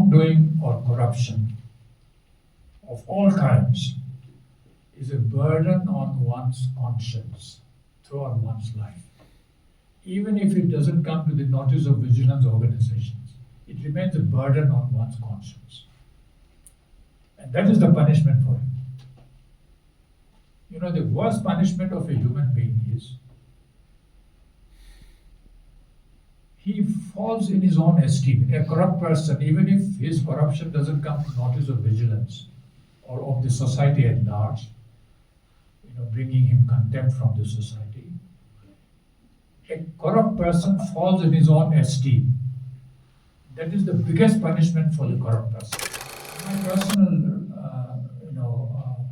wrongdoing or corruption of all kinds is a burden on one's conscience throughout one's life. Even if it doesn't come to the notice of vigilance organizations, it remains a burden on one's conscience. And that is the punishment for it. You know, the worst punishment of a human being is he falls in his own esteem. A corrupt person, even if his corruption doesn't come to notice of vigilance or of the society at large, bringing him contempt from the society, a corrupt person falls in his own esteem. That is the biggest punishment for the corrupt person. My personal,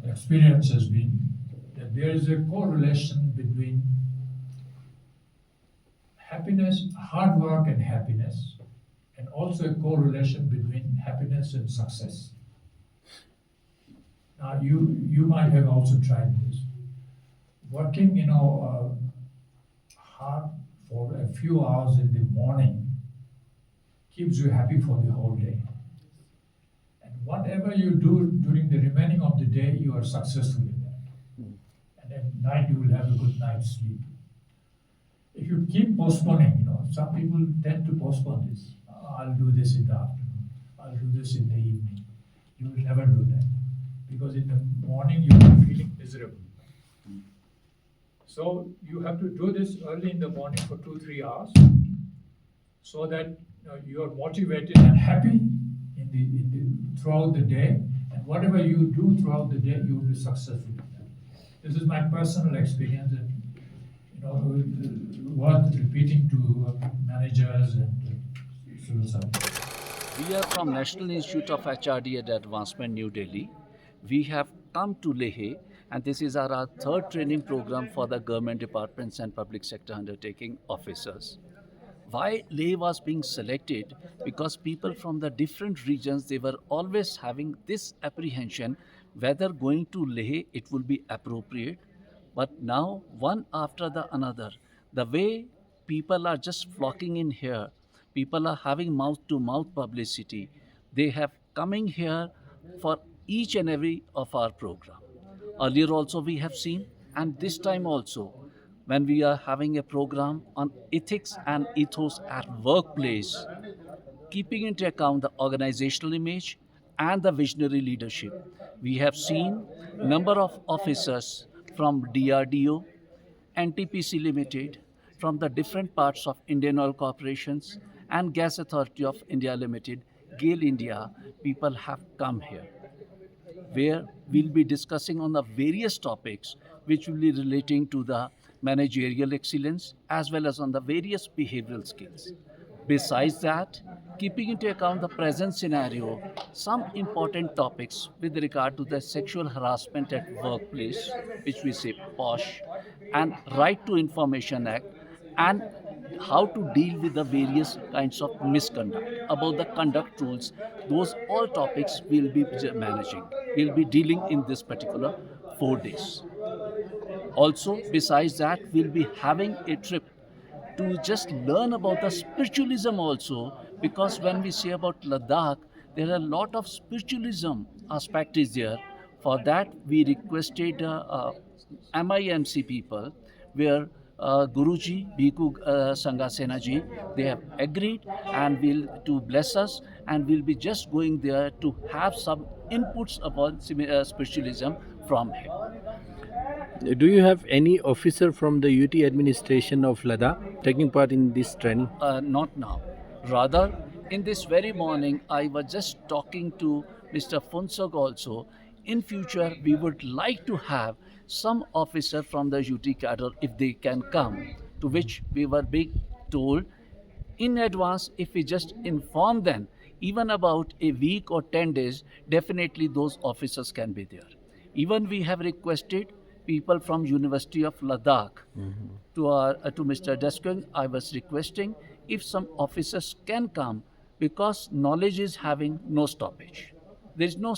experience has been that there is a correlation between happiness, hard work and happiness, and also a correlation between happiness and success. Now, you might have also tried this. Working, hard for a few hours in the morning keeps you happy for the whole day. And whatever you do during the remaining of the day, you are successful in that. And at night, you will have a good night's sleep. If you keep postponing, some people tend to postpone this. I'll do this in the afternoon. I'll do this in the evening. You will never do that. Because in the morning, you will be feeling miserable. So you have to do this early in the morning for 2-3 hours so that you are motivated and happy throughout the day. And whatever you do throughout the day, you will be successful in that. This is my personal experience. And, worth repeating to managers and civil servants. We are from National Institute of HRD and Advancement, New Delhi. We have come to Leh, and this is our third training program for the government departments and public sector undertaking officers. Why Leh was being selected? Because people from the different regions, they were always having this apprehension whether going to Leh it will be appropriate. But now, one after the another, the way people are just flocking in here, people are having mouth-to-mouth publicity. They have coming here for each and every of our program. Earlier also we have seen, and this time also, when we are having a program on ethics and ethos at workplace, keeping into account the organizational image and the visionary leadership. We have seen number of officers from DRDO, NTPC Limited, from the different parts of Indian Oil Corporations and Gas Authority of India Limited, GAIL India, people have come here, where we'll be discussing on the various topics which will be relating to the managerial excellence as well as on the various behavioral skills. Besides that, keeping into account the present scenario, some important topics with regard to the sexual harassment at workplace, which we say POSH, and Right to Information Act, and how to deal with the various kinds of misconduct, about the conduct rules, those all topics we'll be managing. We'll be dealing in this particular 4 days. Also, besides that, we'll be having a trip to just learn about the spiritualism also, because when we say about Ladakh, there are a lot of spiritualism aspect is there. For that, we requested MIMC people, where Guruji, Bhikkhu Sanghasena ji, they have agreed and will to bless us, and we'll be just going there to have some inputs about spiritualism from him. Do you have any officer from the UT administration of Ladakh taking part in this training? Not now. Rather, in this very morning, I was just talking to Mr. Phunsog also. In future, we would like to have some officer from the UT cadre if they can come, to which we were being told in advance. If we just inform them, even about a week or 10 days, definitely those officers can be there. Even we have requested people from University of Ladakh to Mr. Deskung. I was requesting if some officers can come, because knowledge is having no stoppage. There is no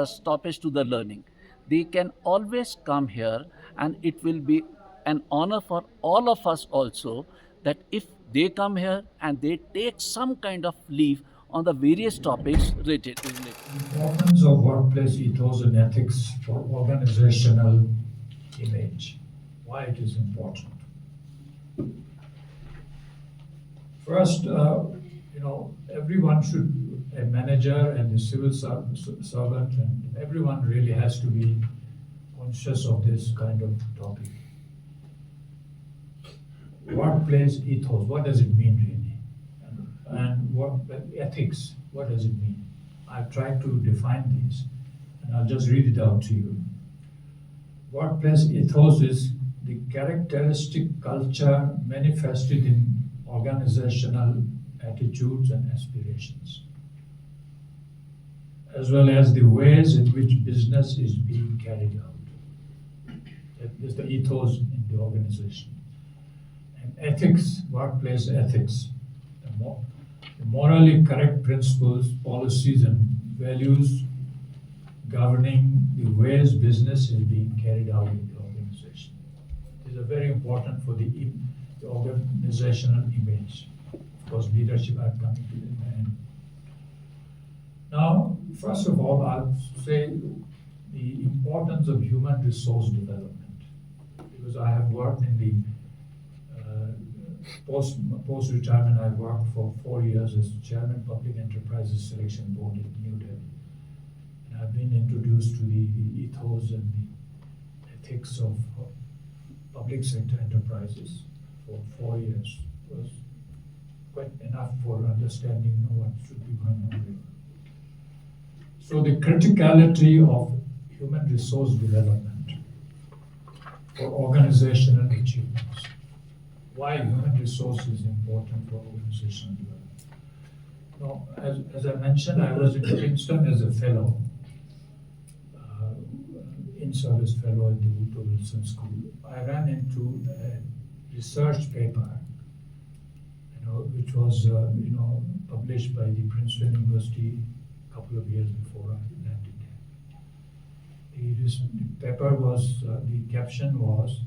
stoppage to the learning. They can always come here, and it will be an honor for all of us also that if they come here and they take some kind of leave on the various topics related. Importance of workplace ethos and ethics for organizational image. Why it is important. First, everyone should, a manager and a civil servant, and everyone really has to be conscious of this kind of topic. Workplace ethos, what does it mean really? And what ethics, what does it mean? I've tried to define these, and I'll just read it out to you. Workplace ethos is the characteristic culture manifested in organizational attitudes and aspirations, as well as the ways in which business is being carried out. That is the ethos in the organization. And ethics, workplace ethics, the morally correct principles, policies, and values governing the ways business is being carried out in the organization. These are very important for the organizational image. Of course, leadership are coming to the end. Now, first of all, I'll say the importance of human resource development, because I have worked in the post-retirement. I worked for 4 years as chairman Public Enterprises Selection Board in New Delhi. And I've been introduced to the ethos and the ethics of public sector enterprises for 4 years. It was quite enough for understanding what should be going on there. So the criticality of human resource development for organizational achievements. Why human resource is important for organizational development. Now, as I mentioned, I was in Princeton as a fellow, in-service fellow at the Woodrow Wilson School. I ran into a research paper, which was published by the Princeton University a couple of years before I landed there. The paper was, the caption was,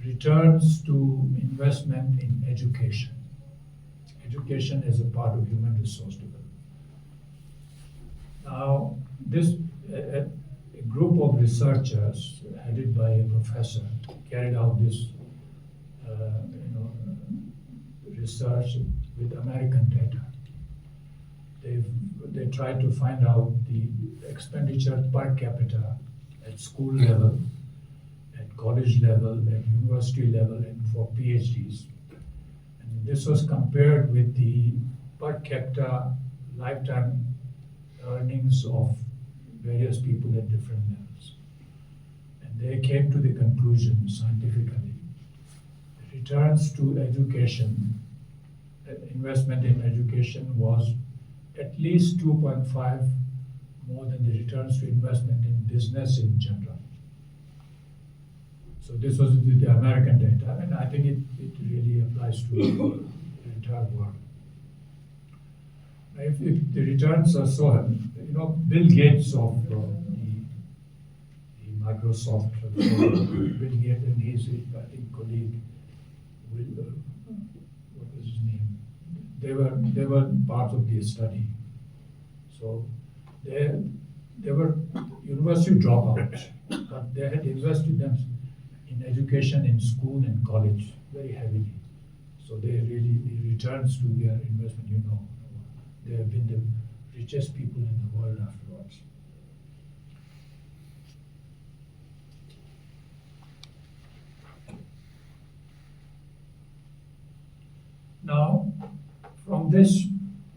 returns to investment in education. Education is a part of human resource development. Now, a group of researchers headed by a professor carried out this research with American data. They tried to find out the expenditure per capita at school level, at college level, at university level, and for PhDs. And this was compared with the per capita lifetime earnings of various people at different levels. And they came to the conclusion scientifically, returns to education, investment in education was at least 2.5 more than the returns to investment in business in general. So this was the American data, and I think it really applies to the entire world. If the returns are so, Bill Gates of the Microsoft, Bill Gates and his, I think, colleague, what was his name? They were part of the study. So they were university dropouts, but they had invested them in education in school and college very heavily. So they really, the returns to their investment, they have been the richest people in the world afterwards. Now, from this,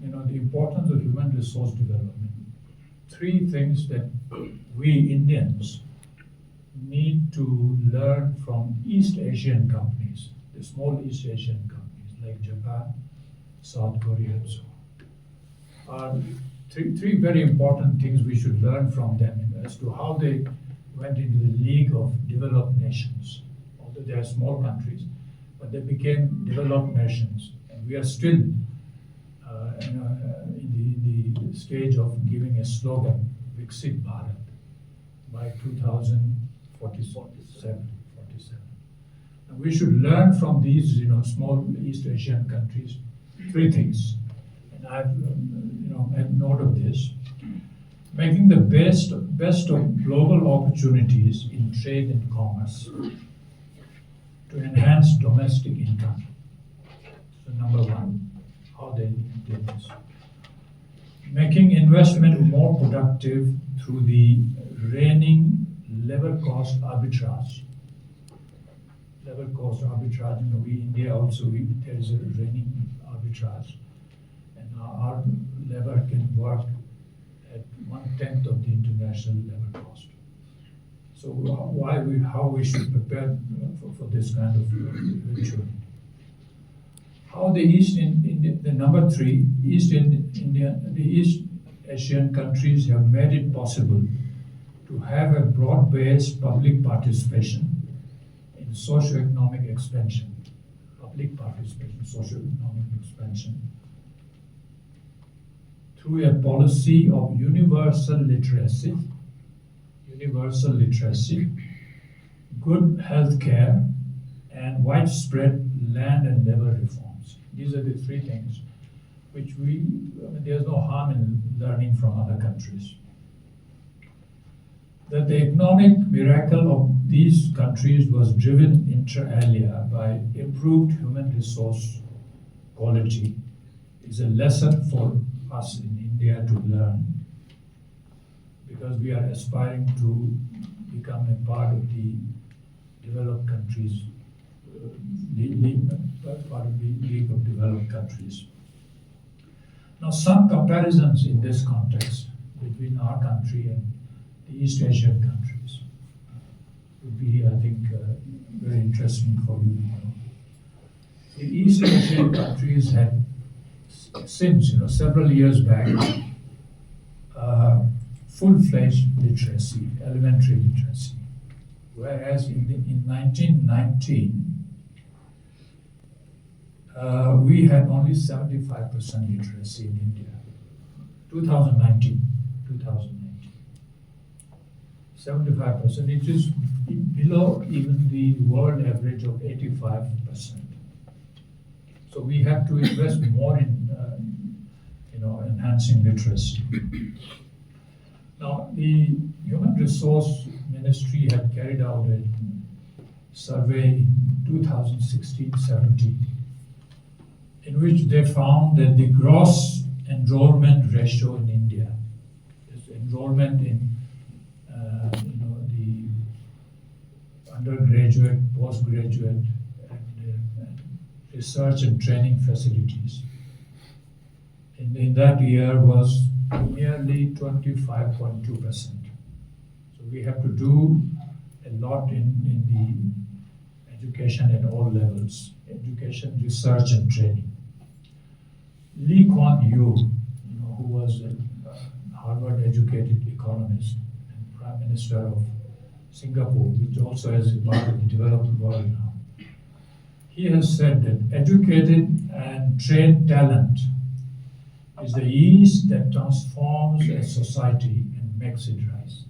the importance of human resource development, 3 things that we Indians need to learn from East Asian companies, the small East Asian companies like Japan, South Korea, and so on, are three very important things we should learn from them as to how they went into the League of Developed Nations. Although they are small countries, but they became developed nations, and we are still in the stage of giving a slogan, Viksit Bharat, by 2047. And we should learn from these, small East Asian countries 3 things. And and I've made note of this, making the best of global opportunities in trade and commerce to enhance domestic income. So number one, how they do this. Making investment more productive through the reigning level cost arbitrage. Level cost arbitrage, India also, there is a reigning arbitrage. And our level can work at 1/10 of the international level cost. So how we should prepare for this kind of eventuality. How the the number three, the East Asian countries have made it possible to have a broad-based public participation in socio-economic expansion. Public participation, socio-economic expansion through a policy of universal literacy, good health care, and widespread land and labor reforms. These are the three things which there's no harm in learning from other countries. That the economic miracle of these countries was driven inter alia by improved human resource quality is a lesson for us in India to learn, because we are aspiring to become a part of the developed countries, part of the League of Developed Countries. Now, some comparisons in this context between our country and the East Asian countries would be, I think, very interesting for you to know. The East Asian countries had, since several years back, full-fledged literacy, elementary literacy, whereas in 1919 we had only 75% literacy in India. 2019, 75%, it is below even the world average of 85%. So we have to invest more in enhancing literacy. Now, the Human Resource Ministry had carried out a survey in 2016-17 in which they found that the gross enrollment ratio in India, enrollment in the undergraduate, postgraduate, and research and training facilities in that year was nearly 25.2%. So we have to do a lot in the education at all levels, education, research, and training. Lee Kuan Yew, who was a Harvard-educated economist and Prime Minister of Singapore, which also is a part of the developed world now, he has said that educated and trained talent is the yeast that transforms a society and makes it rise.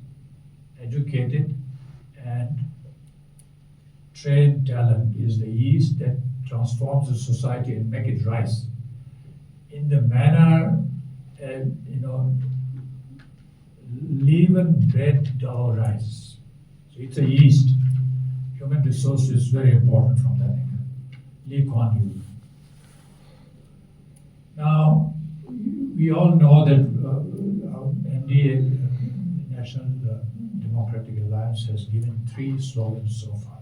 Educated and trained talent is the yeast that transforms a society and make it rise in the manner, leaven bread dough rises. So it's a yeast. Human resource is very important from that angle. Lee Kuan Yew. Now, we all know that NDA, National Democratic Alliance, has given 3 slogans so far.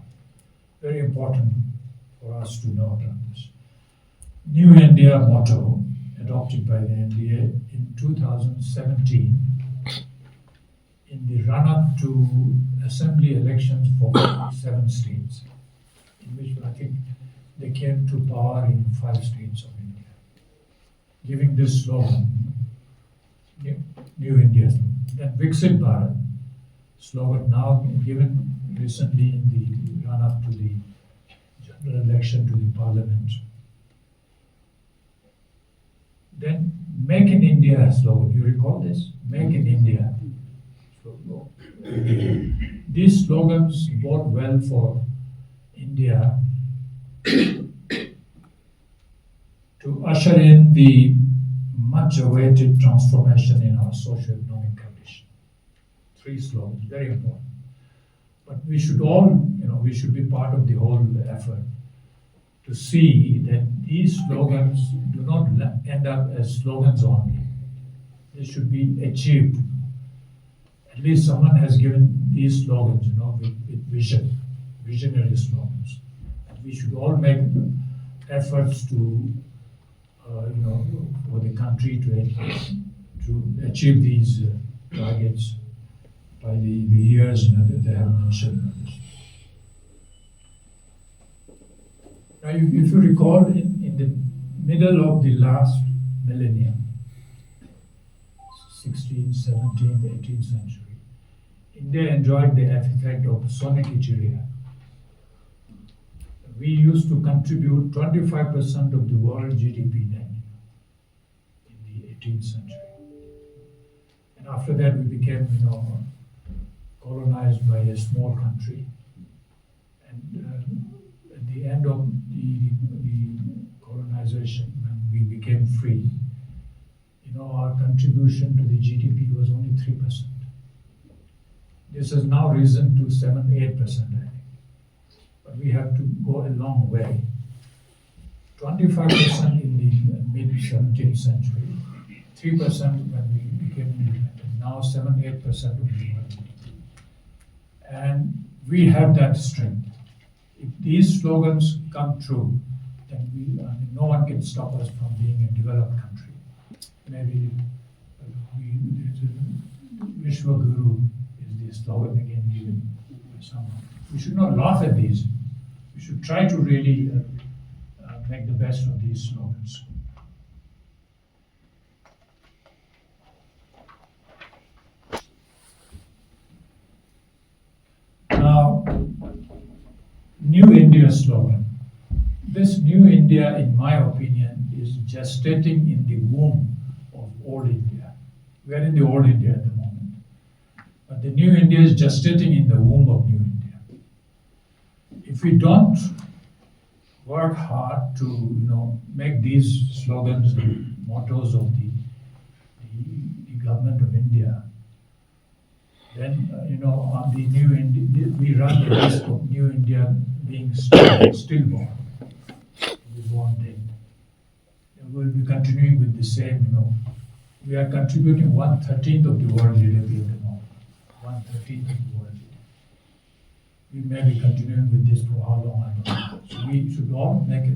Very important for us to know about this. New India motto, adopted by the NDA in 2017, in the run-up to assembly elections for 7 states, in which I think they came to power in 5 states of India, giving this slogan, New India. Then Viksit Bharat slogan, now given recently in the run-up to the general election to the parliament. Then Make in India slogan, you recall this? Make in India. These slogans bode well for India to usher in the much awaited transformation in our socio-economic condition. 3 slogans, very important. But we should all, we should be part of the whole effort to see that these slogans do not end up as slogans only. They should be achieved. At least someone has given these slogans, with vision, visionary slogans. And we should all make efforts to, for the country to achieve these targets by the years that they have mentioned. Now, if you recall, in the middle of the last millennium, 16th, 17th, 18th century, India enjoyed the epithet of Sone ki Chiriya. We used to contribute 25% of the world GDP then, in the 18th century. And after that, we became, colonized by a small country. And at the end of the colonization, when we became free, our contribution to the GDP was only 3%. This has now risen to 7-8%, I think. But we have to go a long way. 25% in the mid-17th century, 3% when we became independent, now 7-8% of the world. And we have that strength. If these slogans come true, then no one can stop us from being a developed country. Maybe Vishwa Guru is the slogan again given by someone. We should not laugh at these. We should try to really make the best of these slogans. Now, New India slogan. This New India, in my opinion, is gestating in the womb of Old India. We are in the Old India at the moment. But the New India is gestating in the womb of New India. If we don't work hard to make these slogans the mottos of the government of India, then on the New India, we run the risk of New India being stillborn. We born dead. We'll be continuing with the same, we are contributing 1/13 of the world GDP at the moment. 1/13 of the world GDP. We may be continuing with this for how long, I don't know. So we should all make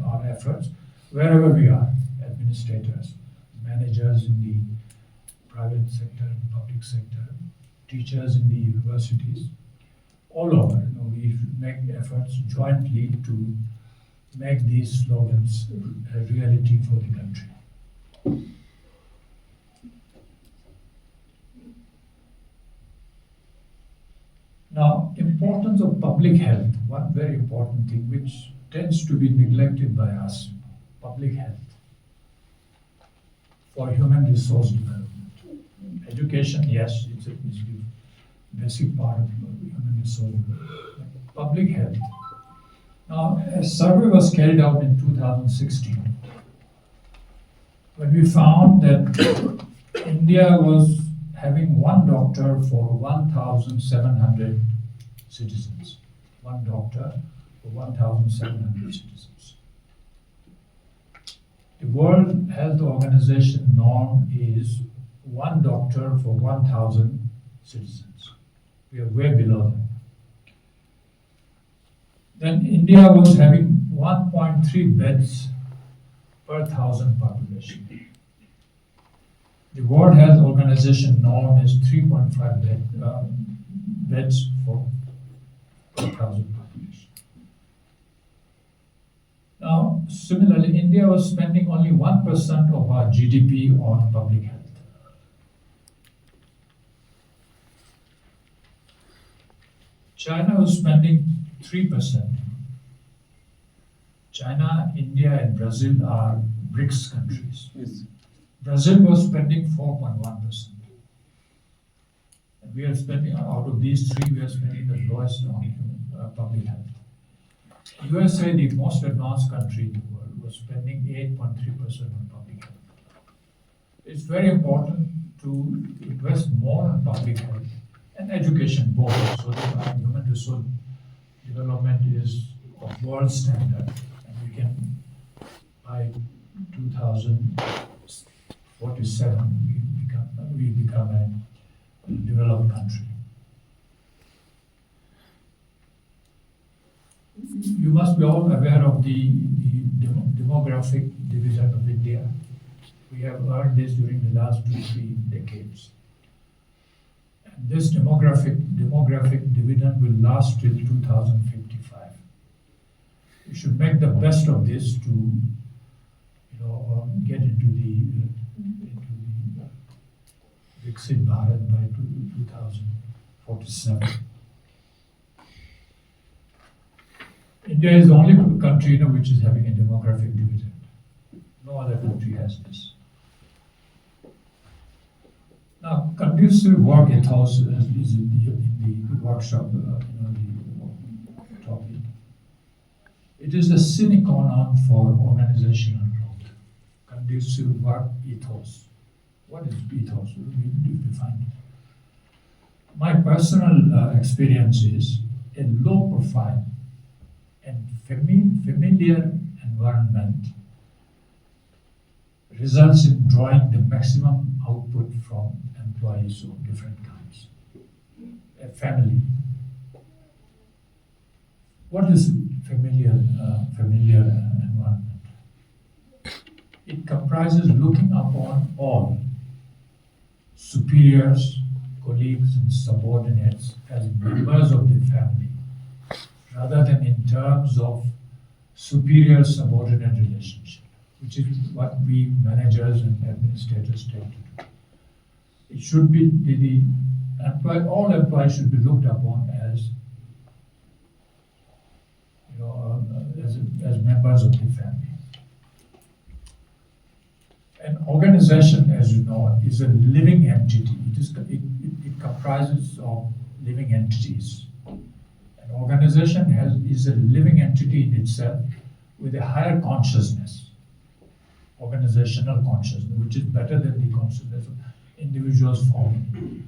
our efforts wherever we are, administrators, managers in the private sector and public sector, teachers in the universities, all over. We should make efforts jointly to make these slogans a reality for the country. Now, importance of public health, one very important thing which tends to be neglected by us, public health for human resource development. Education, yes, it's the basic part of human resource development. Public health. Now, a survey was carried out in 2016 when we found that India was having one doctor for 1,700 citizens. One doctor for 1,700 citizens. The World Health Organization norm is one doctor for 1,000 citizens. We are way below that. Then India was having 1.3 beds per 1,000 population. The World Health Organization norm is 3.5 beds per 1,000 population. Now, similarly, India was spending only 1% of our GDP on public health. China was spending 3%. China, India, and Brazil are BRICS countries. Yes. Brazil was spending 4.1%. And we are spending, out of these three, we are spending the lowest on public health. USA, the most advanced country in the world, was spending 8.3% on public health. it's very important to invest more on public health and education both, so that our human resource development is of world standard, and we can, by 2047, we become a developed country. You must be all aware of the demographic division of India. We have learned this during the last 2-3 decades. And this demographic dividend will last till 2055. We should make the best of this to, get into the Viksit Bharat by 2047. India is the only country which is having a demographic dividend. No other country has this. Now, conducive work ethos is in the workshop, the topic. It is the sine qua non for organizational growth. Conducive work ethos. What is ethos? We define it. My personal experience is a low profile and familiar environment results in drawing the maximum output from employees of different kinds. A family. What is familiar environment? It comprises looking upon all superiors, colleagues, and subordinates as members of the family, rather than in terms of superior-subordinate relationship, which is what we managers and administrators tend to do. It should be all employees should be looked upon as as members of the family. An organization, as you know, is a living entity. It comprises of living entities. An organization is a living entity in itself with a higher consciousness, organizational consciousness, which is better than the consciousness of individuals forming.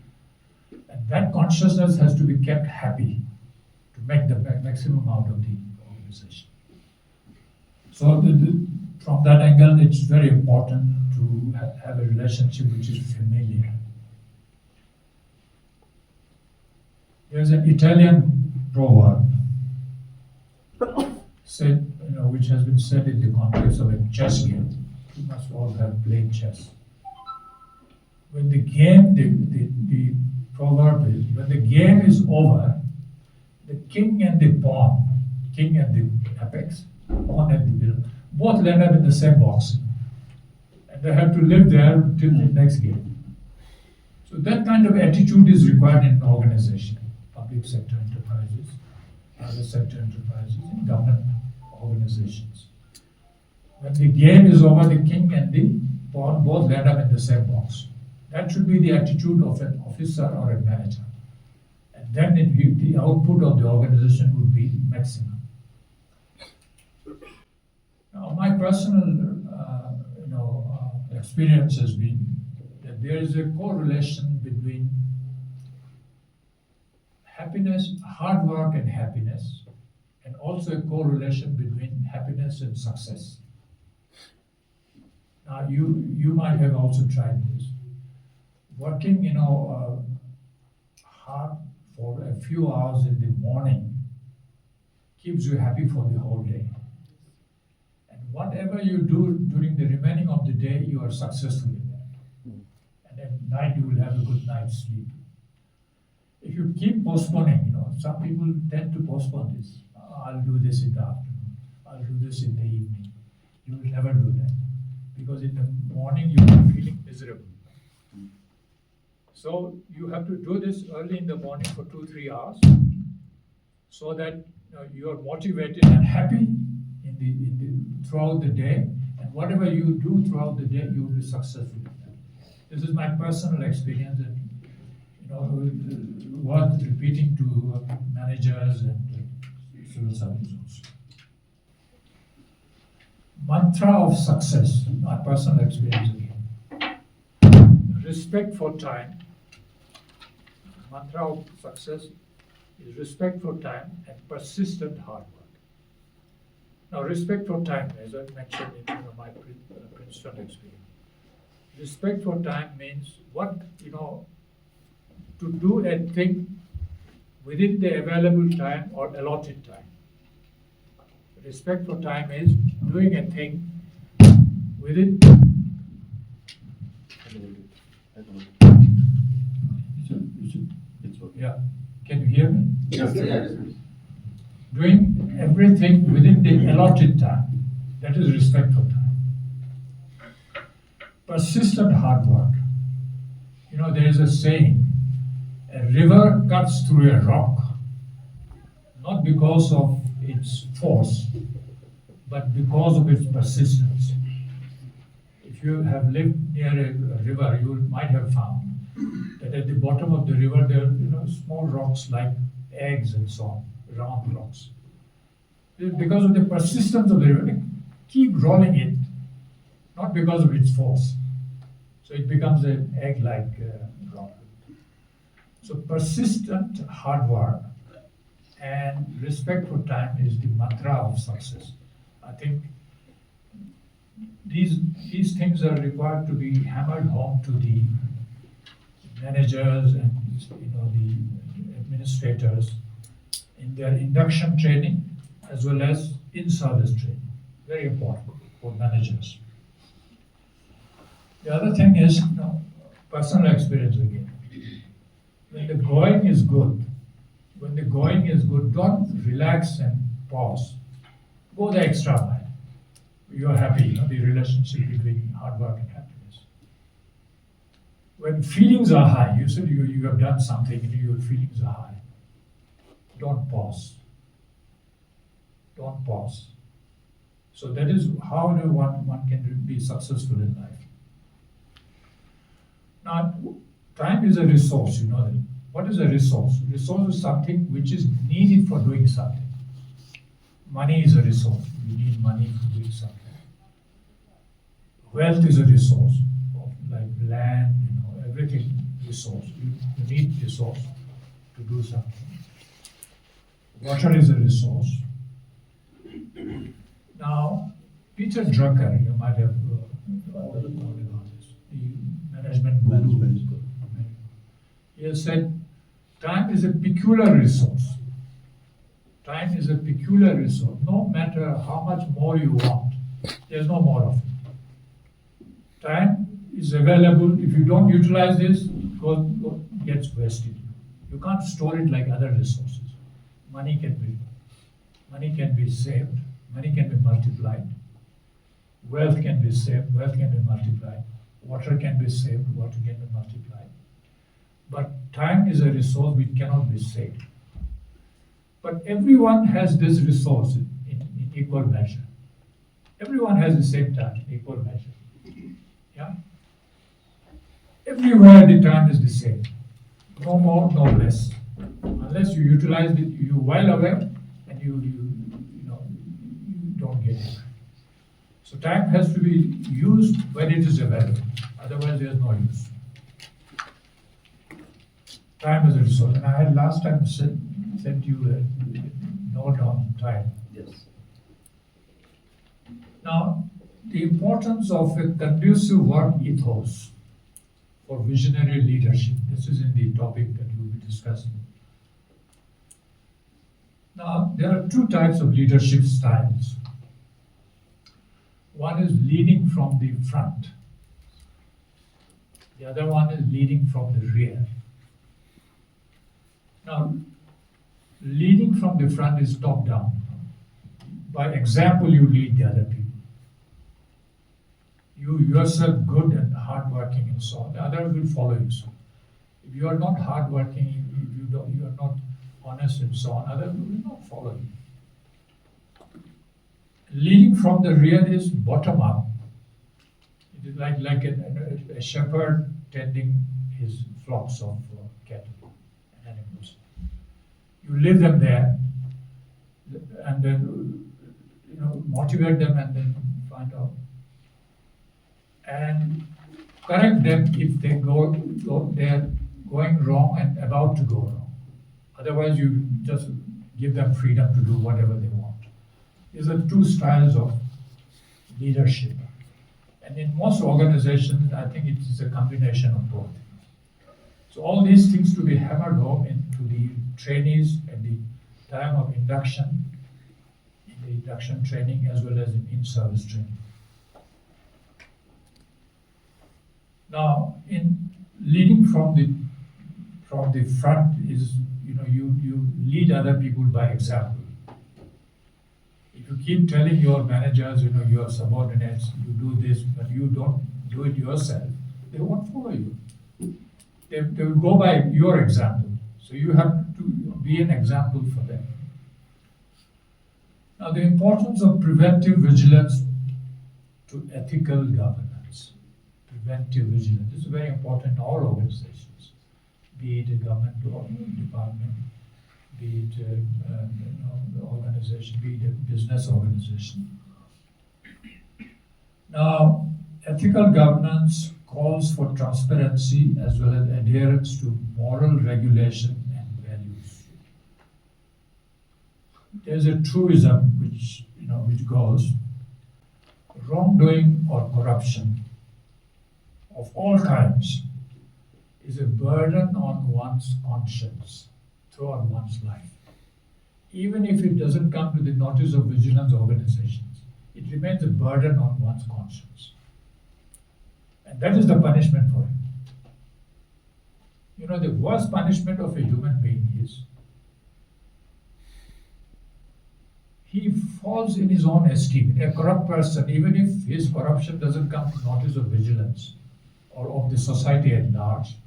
And that consciousness has to be kept happy to make the maximum out of the organization. So from that angle, it's very important to have a relationship which is familiar. There's an Italian proverb said, which has been said in the context of a chess game. You must all have played chess. When the game, the proverb is, when the game is over, the king and the pawn, king at the apex, pawn at the middle, both land up in the same box. And they have to live there till the next game. So that kind of attitude is required in an organization, public sector enterprises, private sector enterprises, and government organizations. When the game is over, the king and the pawn both land up in the same box. That should be the attitude of an officer or a manager. And then the output of the organization would be maximum. Now, my personal experience has been that there is a correlation between happiness, hard work and happiness, and also a correlation between happiness and success. Now, you might have also tried this. Working, hard for a few hours in the morning keeps you happy for the whole day. And whatever you do during the remaining of the day, you are successful in that. And at night, you will have a good night's sleep. If you keep postponing, some people tend to postpone this. I'll do this in the afternoon. I'll do this in the evening. You will never do that. Because in the morning, you are feeling miserable. So you have to do this early in the morning for 2-3 hours, so that you are motivated and happy throughout the day, and whatever you do throughout the day, you will be successful in that. This is my personal experience, and worth repeating to managers and civil servants also. Mantra of success, my personal experience again. respect for time. Mantra of success is respect for time and persistent hard work. Now, respect for time, as I mentioned in my Princeton experience, respect for time means to do a thing within the available time or allotted time. Respect for time is doing a thing within. Yeah, can you hear me? Yes. Doing everything within the allotted time. That is respect for time. Persistent hard work. There is a saying, a river cuts through a rock, not because of its force, but because of its persistence. If you have lived near a river, you might have found that at the bottom of the river there are small rocks like eggs and so on, round rocks. Because of the persistence of the river, they keep rolling it, not because of its force. So it becomes an egg-like rock. So persistent hard work and respect for time is the mantra of success. I think these things are required to be hammered home to the managers and the administrators in their induction training as well as in-service training. Very important for managers. The other thing is personal experience again. When the going is good, don't relax and pause. Go the extra mile. You're happy, the relationship between hard work and happiness. When feelings are high, you said you have done something and your feelings are high. Don't pause. Don't pause. So that is how one can be successful in life. Now, time is a resource, you know that. What is a resource? Resource is something which is needed for doing something. Money is a resource. You need money for doing something. Wealth is a resource, like land, everything resource. You need resource to do something. Water is a resource. Now, Peter Drucker, you might have heard about this, the management guru. He has said, time is a peculiar resource. Time is a peculiar resource. No matter how much more you want, there's no more of it. Time is available. If you don't utilize this, it gets wasted. You can't store it like other resources. Money can be saved. Money can be multiplied. Wealth can be saved. Wealth can be multiplied. Water can be saved. Water can be multiplied. But time is a resource which cannot be saved. But everyone has this resource in equal measure. Everyone has the same time in equal measure. Yeah? Everywhere the time is the same. No more, no less. Unless you utilize it, you're well aware and you don't get it. So time has to be used when it is available. Otherwise, there's no use. Time is a resource. And I had last time sent you a note on time. Yes. Now, the importance of a conducive work ethos for visionary leadership. This is in the topic that we'll be discussing. Now, there are two types of leadership styles. One is leading from the front. The other one is leading from the rear. Now, leading from the front is top down. By example, you lead the other people. You yourself good and hardworking and so on. The others will follow you. So if you are not hardworking, if you are not honest and so on, others will not follow you. Leading from the rear is bottom up. It is like a shepherd tending his flocks of cattle and animals. You leave them there, and then motivate them, and then find out. And correct them if they're going wrong and about to go wrong. Otherwise, you just give them freedom to do whatever they want. These are two styles of leadership. And in most organizations, I think it is a combination of both. So all these things to be hammered home into the trainees at the time of induction, in the induction training as well as in-service training. Now, in leading from the front is, you lead other people by example. If you keep telling your managers, your subordinates, you do this, but you don't do it yourself, they won't follow you. They will go by your example. So you have to be an example for them. Now, the importance of preventive vigilance to ethical governance. Preventive vigilance is very important in all organizations, be it a government or department, be it the organization, be it a business organization. Now, ethical governance calls for transparency as well as adherence to moral regulation and values. There's a truism which goes, wrongdoing or corruption of all kinds is a burden on one's conscience throughout one's life. Even if it doesn't come to the notice of vigilance organizations, it remains a burden on one's conscience. And that is the punishment for it. The worst punishment of a human being is he falls in his own esteem. A corrupt person, even if his corruption doesn't come to notice of vigilance or of the society at large,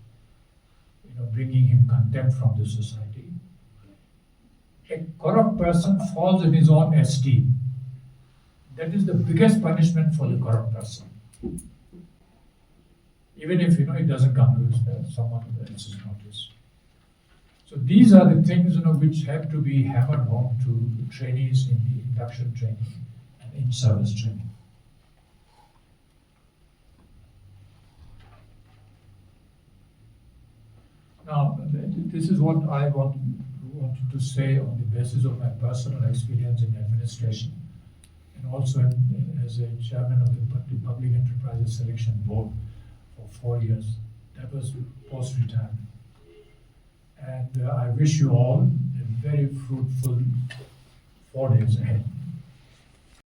bringing him contempt from the society, a corrupt person falls in his own esteem. That is the biggest punishment for the corrupt person. Even if it doesn't come to someone else's notice. So these are the things which have to be hammered home to trainees in the induction training and in-service training. Now, this is what I wanted to say on the basis of my personal experience in administration, and also as a chairman of the Public Enterprises Selection Board for 4 years. That was post-retirement. And I wish you all a very fruitful 4 days ahead.